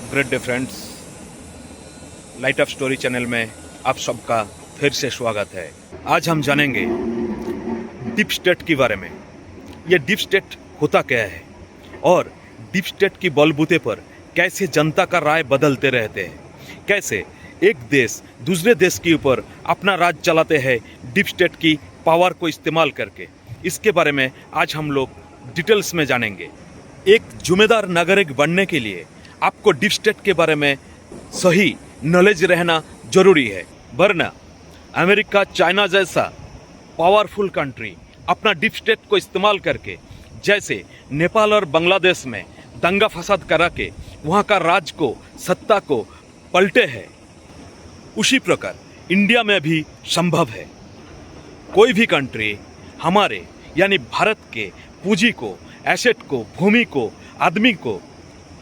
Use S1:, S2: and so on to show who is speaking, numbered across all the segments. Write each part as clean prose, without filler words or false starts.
S1: Great day friends, light of story channel में आप सबका फिर से स्वागत है। आज हम जानेंगे डीप स्टेट के बारे में। ये डीप स्टेट होता क्या है और डीप स्टेट की बलबूते पर कैसे जनता का राय बदलते रहते हैं, कैसे एक देश दूसरे देश के ऊपर अपना राज चलाते हैं डीप स्टेट की पावर को इस्तेमाल करके। इसके बारे में आज हम लोग डिटेल्स में जानेंगे। एक जिम्मेदार नागरिक बनने के लिए आपको डीप स्टेट के बारे में सही नॉलेज रहना जरूरी है, वरना अमेरिका, चाइना जैसा पावरफुल कंट्री अपना डीप स्टेट को इस्तेमाल करके, जैसे नेपाल और बांग्लादेश में दंगा फसाद करा के वहाँ का राज को, सत्ता को पलटे हैं, उसी प्रकार इंडिया में भी संभव है। कोई भी कंट्री हमारे यानी भारत के पूंजी को, एसेट को, भूमि को, आदमी को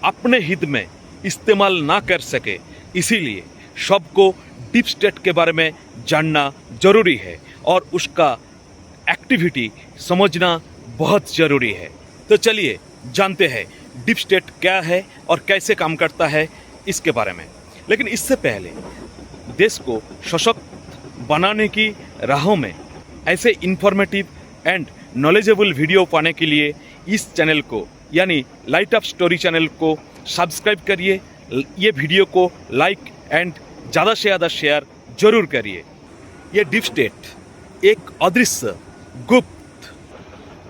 S1: अपने हित में इस्तेमाल ना कर सके, इसीलिए सबको डीप स्टेट के बारे में जानना जरूरी है और उसका एक्टिविटी समझना बहुत ज़रूरी है। तो चलिए जानते हैं डीप स्टेट क्या है और कैसे काम करता है इसके बारे में। लेकिन इससे पहले देश को सशक्त बनाने की राहों में ऐसे इंफॉर्मेटिव एंड नॉलेजेबल वीडियो पाने के लिए इस चैनल को यानी लाइट ऑफ स्टोरी चैनल को सब्सक्राइब करिए, ये वीडियो को लाइक एंड ज़्यादा से ज़्यादा शेयर जरूर करिए। ये डीप स्टेट एक अदृश्य, गुप्त,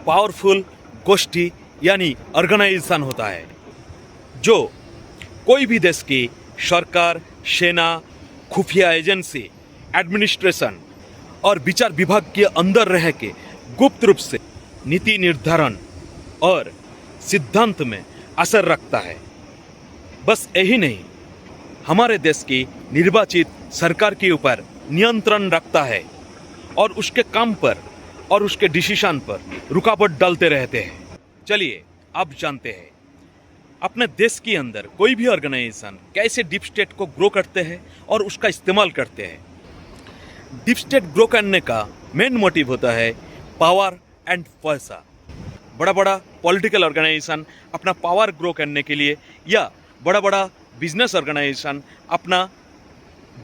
S1: पावरफुल गोष्ठी यानी ऑर्गेनाइजेशन होता है जो कोई भी देश की सरकार, सेना, खुफिया एजेंसी, एडमिनिस्ट्रेशन और विचार विभाग के अंदर रह के गुप्त रूप से नीति निर्धारण और सिद्धांत में असर रखता है। बस यही नहीं, हमारे देश की निर्वाचित सरकार के ऊपर नियंत्रण रखता है और उसके काम पर और उसके डिसीजन पर रुकावट डालते रहते हैं। चलिए अब जानते हैं अपने देश के अंदर कोई भी ऑर्गेनाइजेशन कैसे डीप स्टेट को ग्रो करते हैं और उसका इस्तेमाल करते हैं। डीप स्टेट ग्रो करने का मेन मोटिव होता है पावर एंड पैसा। बड़ा बड़ा पॉलिटिकल ऑर्गेनाइजेशन अपना पावर ग्रो करने के लिए या बड़ा बड़ा बिजनेस ऑर्गेनाइजेशन अपना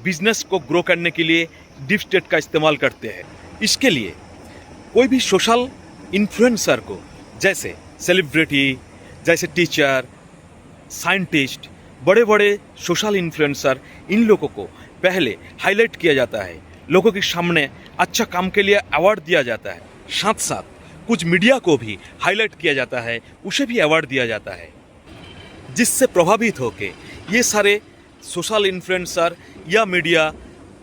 S1: बिजनेस को ग्रो करने के लिए डीप स्टेट का इस्तेमाल करते हैं। इसके लिए कोई भी सोशल इन्फ्लुएंसर को, जैसे सेलिब्रिटी, जैसे टीचर, साइंटिस्ट, बड़े बड़े सोशल इन्फ्लुएंसर, इन लोगों को पहले हाईलाइट किया जाता है, लोगों के सामने अच्छा काम के लिए अवार्ड दिया जाता है। साथ साथ कुछ मीडिया को भी हाईलाइट किया जाता है, उसे भी अवार्ड दिया जाता है, जिससे प्रभावित होके ये सारे सोशल इन्फ्लुएंसर या मीडिया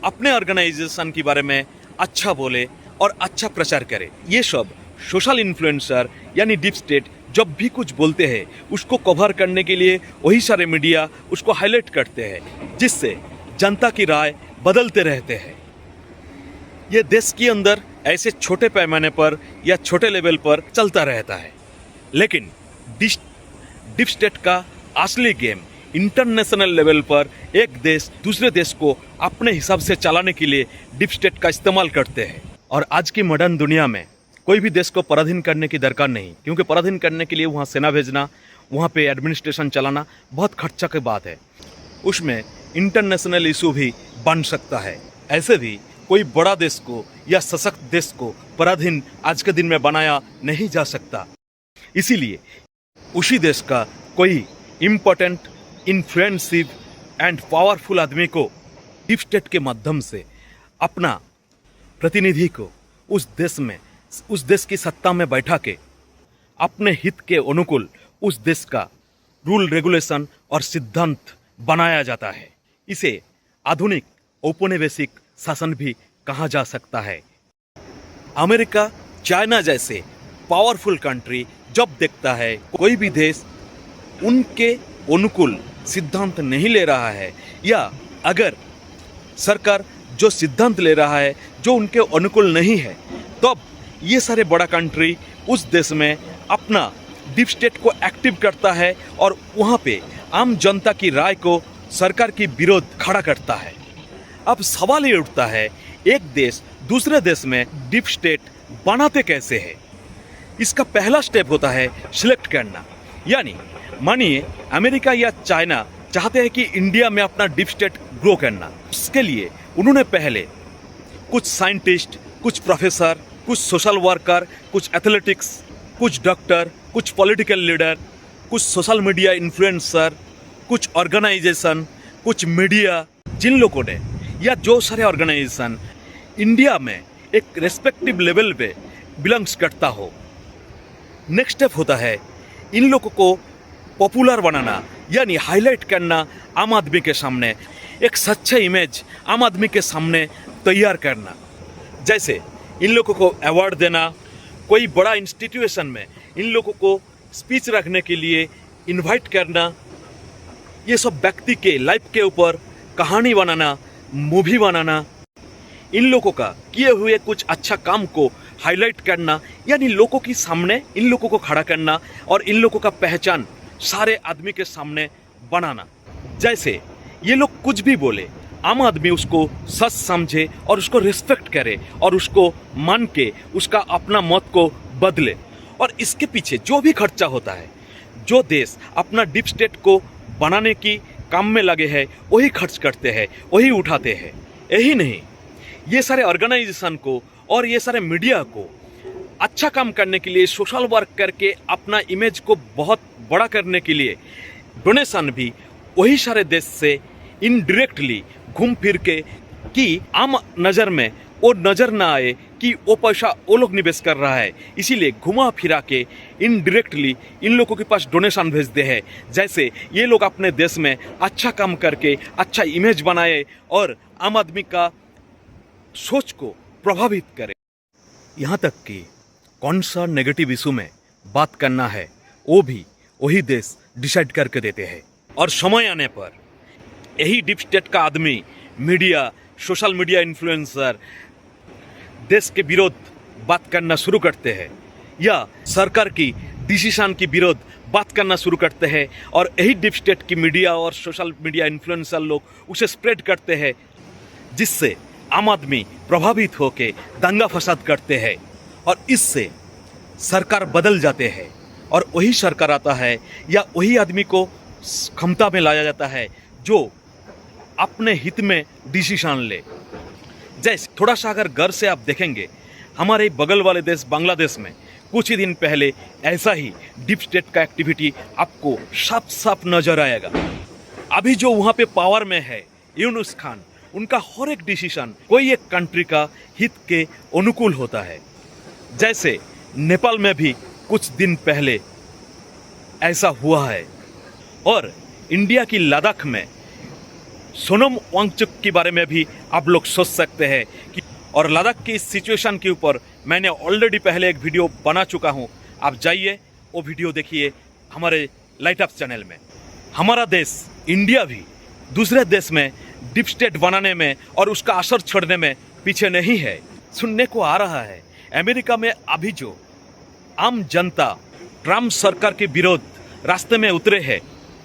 S1: अपने ऑर्गेनाइजेशन के बारे में अच्छा बोले और अच्छा प्रचार करे। ये सब सोशल इन्फ्लुएंसर यानी डीप स्टेट जब भी कुछ बोलते हैं उसको कवर करने के लिए वही सारे मीडिया उसको हाईलाइट करते हैं, जिससे जनता की राय बदलते रहते हैं। ये देश के अंदर ऐसे छोटे पैमाने पर या छोटे लेवल पर चलता रहता है, लेकिन डीप स्टेट का असली गेम इंटरनेशनल लेवल पर एक देश दूसरे देश को अपने हिसाब से चलाने के लिए डीप स्टेट का इस्तेमाल करते हैं। और आज की मॉडर्न दुनिया में कोई भी देश को पराधीन करने की दरकार नहीं, क्योंकि पराधीन करने के लिए वहाँ सेना भेजना, वहाँ पे एडमिनिस्ट्रेशन चलाना बहुत खर्चा की बात है। उसमें इंटरनेशनल इशू भी बन सकता है। ऐसे भी कोई बड़ा देश को या सशक्त देश को पराधीन आज के दिन में बनाया नहीं जा सकता। इसीलिए उसी देश का कोई इम्पोर्टेंट, इन्फ्लुएंसिव एंड पावरफुल आदमी को डीप स्टेट के माध्यम से अपना प्रतिनिधि को उस देश की सत्ता में बैठा के अपने हित के अनुकूल उस देश का रूल, रेगुलेशन और सिद्धांत बनाया जाता है। इसे आधुनिक औपनिवेशिक शासन भी कहा जा सकता है। अमेरिका, चाइना जैसे पावरफुल कंट्री जब देखता है कोई भी देश उनके अनुकूल सिद्धांत नहीं ले रहा है, या अगर सरकार जो सिद्धांत ले रहा है जो उनके अनुकूल नहीं है, तब ये सारे बड़ा कंट्री उस देश में अपना डीप स्टेट को एक्टिव करता है और वहाँ पे आम जनता की राय को सरकार के विरोध खड़ा करता है। अब सवाल ये उठता है, एक देश दूसरे देश में डीप स्टेट बनाते कैसे है? इसका पहला स्टेप होता है सिलेक्ट करना। यानी मानिए अमेरिका या चाइना चाहते हैं कि इंडिया में अपना डीप स्टेट ग्रो करना। उसके लिए उन्होंने पहले कुछ साइंटिस्ट, कुछ प्रोफेसर, कुछ सोशल वर्कर, कुछ एथलेटिक्स, कुछ डॉक्टर, कुछ पॉलिटिकल लीडर, कुछ सोशल मीडिया इन्फ्लुएंसर, कुछ ऑर्गेनाइजेशन, कुछ मीडिया, जिन लोगों ने या जो सारे ऑर्गेनाइजेशन इंडिया में एक रेस्पेक्टिव लेवल पे बिलोंग्स करता हो, नेक्स्ट स्टेप होता है इन लोगों को पॉपुलर बनाना, यानी हाईलाइट करना आम आदमी के सामने, एक सच्चा इमेज आम आदमी के सामने तैयार करना। जैसे इन लोगों को अवार्ड देना, कोई बड़ा इंस्टीट्यूशन में इन लोगों को स्पीच रखने के लिए इनवाइट करना, ये सब व्यक्ति के लाइफ के ऊपर कहानी बनाना, मूवी बनाना, इन लोगों का किए हुए कुछ अच्छा काम को हाईलाइट करना, यानी लोगों के सामने इन लोगों को खड़ा करना और इन लोगों का पहचान सारे आदमी के सामने बनाना। जैसे ये लोग कुछ भी बोले, आम आदमी उसको सच समझे और उसको रिस्पेक्ट करे और उसको मान के उसका अपना मत को बदले। और इसके पीछे जो भी खर्चा होता है, जो देश अपना डीप स्टेट को बनाने की काम में लगे हैं, वही खर्च करते हैं, वही उठाते हैं। यही नहीं, ये सारे ऑर्गेनाइजेशन को और ये सारे मीडिया को अच्छा काम करने के लिए, सोशल वर्क करके अपना इमेज को बहुत बड़ा करने के लिए डोनेशन भी वही सारे देश से इनडायरेक्टली घूम फिर के, कि आम नज़र में वो नज़र ना आए कि वो पैसा वो लोग निवेश कर रहा है, इसीलिए घुमा फिरा के इनडायरेक्टली इन लोगों के पास डोनेशन भेजते हैं। जैसे ये लोग अपने देश में अच्छा काम करके अच्छा इमेज बनाए और आम आदमी का सोच को प्रभावित करे। यहाँ तक कि कौन सा नेगेटिव इशू में बात करना है वो भी वही देश डिसाइड करके देते हैं। और समय आने पर यही डीप स्टेट का आदमी, मीडिया, सोशल मीडिया इन्फ्लुएंसर देश के विरोध बात करना शुरू करते हैं या सरकार की डिसीजन के विरोध बात करना शुरू करते हैं, और यही डीप स्टेट की मीडिया और सोशल मीडिया इन्फ्लुएंसर लोग उसे स्प्रेड करते हैं, जिससे आम आदमी प्रभावित होकर दंगा फसाद करते हैं और इससे सरकार बदल जाते हैं और वही सरकार आता है या वही आदमी को क्षमता में लाया जाता है जो अपने हित में डिसीजन ले। जैसे थोड़ा सा अगर घर से आप देखेंगे, हमारे बगल वाले देश बांग्लादेश में कुछ ही दिन पहले ऐसा ही डीप स्टेट का एक्टिविटी आपको साफ साफ नजर आएगा। अभी जो वहाँ पे पावर में है यूनुस खान, उनका हर एक डिसीजन कोई एक कंट्री का हित के अनुकूल होता है। जैसे नेपाल में भी कुछ दिन पहले ऐसा हुआ है, और इंडिया की लद्दाख में सोनम वांगचुक के बारे में भी आप लोग सोच सकते हैं कि, और लद्दाख की इस सिचुएशन के ऊपर मैंने ऑलरेडी पहले एक वीडियो बना चुका हूं, आप जाइए वो वीडियो देखिए हमारे लाइट अप चैनल में। हमारा देश इंडिया भी दूसरे देश में डीप स्टेट बनाने में और उसका असर छोड़ने में पीछे नहीं है। सुनने को आ रहा है अमेरिका में अभी जो आम जनता ट्रम्प सरकार के विरोध रास्ते में उतरे हैं,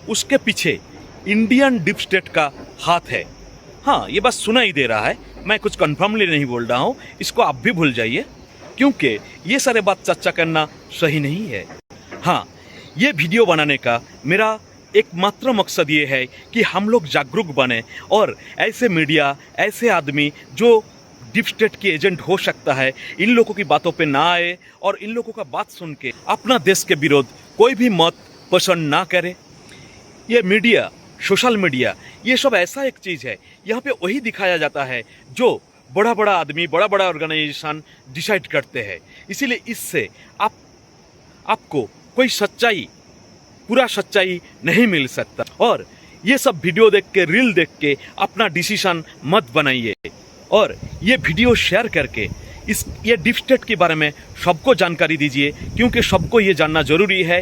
S1: उसके पीछे इंडियन डीप स्टेट का हाथ है। हाँ, ये बस सुना ही दे रहा है, मैं कुछ कन्फर्मली नहीं बोल रहा हूँ, इसको आप भी भूल जाइए, क्योंकि ये सारे बात चर्चा करना सही नहीं है। हाँ, ये वीडियो बनाने का मेरा एकमात्र मकसद ये है कि हम लोग जागरूक बने और ऐसे मीडिया, ऐसे आदमी जो डीप स्टेट के एजेंट हो सकता है, इन लोगों की बातों पे ना आए और इन लोगों का बात सुन के अपना देश के विरोध कोई भी मत पसंद ना करे। ये मीडिया, सोशल मीडिया, ये सब ऐसा एक चीज़ है, यहाँ पे वही दिखाया जाता है जो बड़ा बड़ा आदमी, बड़ा बड़ा ऑर्गेनाइजेशन डिसाइड करते हैं। इसीलिए इससे आपको कोई सच्चाई, पूरा सच्चाई नहीं मिल सकता। और ये सब वीडियो देख के, रील देख के अपना डिसीजन मत बनाइए, और ये वीडियो शेयर करके ये डीप स्टेट के बारे में सबको जानकारी दीजिए, क्योंकि सबको ये जानना जरूरी है।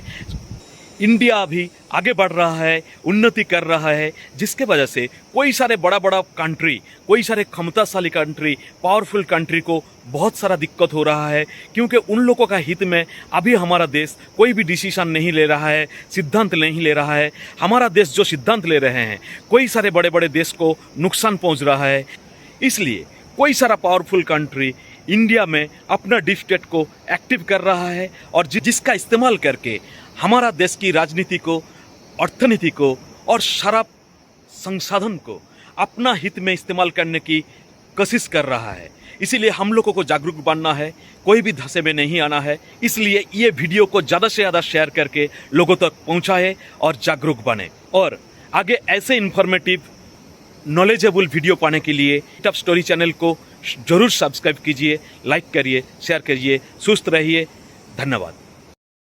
S1: इंडिया अभी आगे बढ़ रहा है, उन्नति कर रहा है, जिसके वजह से कोई सारे बड़ा बड़ा कंट्री, कोई सारे क्षमताशाली कंट्री, पावरफुल कंट्री को बहुत सारा दिक्कत हो रहा है, क्योंकि उन लोगों का हित में अभी हमारा देश कोई भी डिसीजन नहीं ले रहा है, सिद्धांत नहीं ले रहा है। हमारा देश जो सिद्धांत ले रहे हैं, कोई सारे बड़े बड़े देश को नुकसान पहुंच रहा है। इसलिए कोई सारा पावरफुल कंट्री इंडिया में अपना डीप स्टेट को एक्टिव कर रहा है, और जिसका इस्तेमाल करके हमारा देश की राजनीति को, अर्थनीति को और शराब संसाधन को अपना हित में इस्तेमाल करने की कोशिश कर रहा है। इसीलिए हम लोगों को जागरूक बनना है, कोई भी धसे में नहीं आना है। इसलिए ये वीडियो को ज़्यादा से ज़्यादा शेयर करके लोगों तक पहुंचाए और जागरूक बने। और आगे ऐसे इन्फॉर्मेटिव नॉलेजेबल वीडियो पाने के लिए टफ स्टोरी चैनल को जरूर सब्सक्राइब कीजिए, लाइक करिए, शेयर करिए। सुस्त रहिए। धन्यवाद।